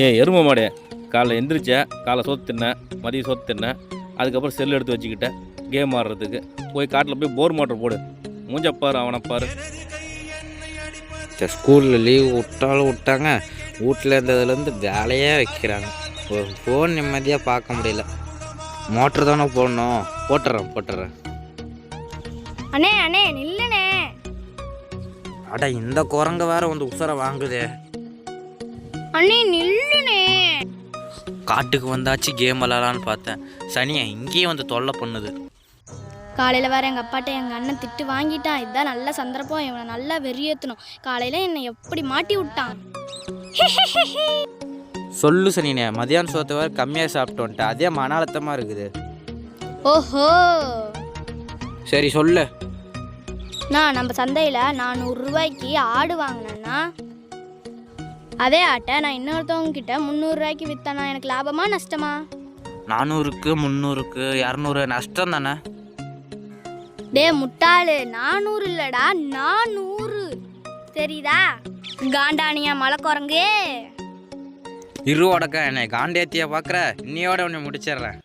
ஏன் எருமை மாடே, காலைல எந்திரிச்சேன், காலை சோத்து தின்னேன், மதியம் சோத்து தின்னேன், அதுக்கப்புறம் செல் எடுத்து வச்சுக்கிட்டேன் கேம் ஆடுறதுக்கு. போய் காட்டில் போய் போர் மோட்டர் போடு, மூஞ்சப்பாரு அவனைப்பாரு. ஸ்கூலில் லீவ் விட்டாலும் விட்டாங்க, வீட்டில் இருந்ததுலேருந்து வேலையே வைக்கிறாங்க. ஒரு ஃபோன் நிம்மதியாக பார்க்க முடியல. மோட்ரு தானே போடணும், போட்டுறேன். அண்ணே அண்ணே நில்லுண்ணே. அட இந்த குரங்க வேற வந்து உசரை வாங்குதே. அண்ணே நில்லுண்ணே. காட்டுக்கு வந்தாச்சு கேம் விளாட்லான்னு பார்த்தேன், சனியை இங்கேயும் வந்து தொல்லை பண்ணுது. காலையில் வேறு எங்கள் அப்பாட்ட எங்கள் அண்ணன் திட்டு வாங்கிட்டான். இதுதான் நல்ல சந்தர்ப்பம், இவனை நல்லா வெறியேற்றணும். காலையில் என்னை எப்படி மாட்டி விட்டான். சொல்லு சனினே, மதியானம் சோத்தை வேறு கம்மியாக சாப்பிட்டு வந்துட்டேன், அதே மன அழுத்தமாக இருக்குது. ஓஹோ, சரி சொல்லு. நம்ம சந்தையில் 400 ரூபாய்க்கு ஆடு வாங்கினேன்னா, அதே ஆட்டை நான் இன்னொருத்தவங்க கிட்ட 300 ரூபாய்க்கு விற்றேன்னா எனக்கு லாபமா நஷ்டமா? 400க்கு 300க்கு 200 நஷ்டம் தானே. டே முட்டாளு, 400 இல்லடா 400, தெரியுதா? காண்டானியா மலை குரங்கு. இருவோடக்கா என்னை காண்டேத்தியா பார்க்குற, இன்னையோட உன்னை முடிச்சிடுறேன்.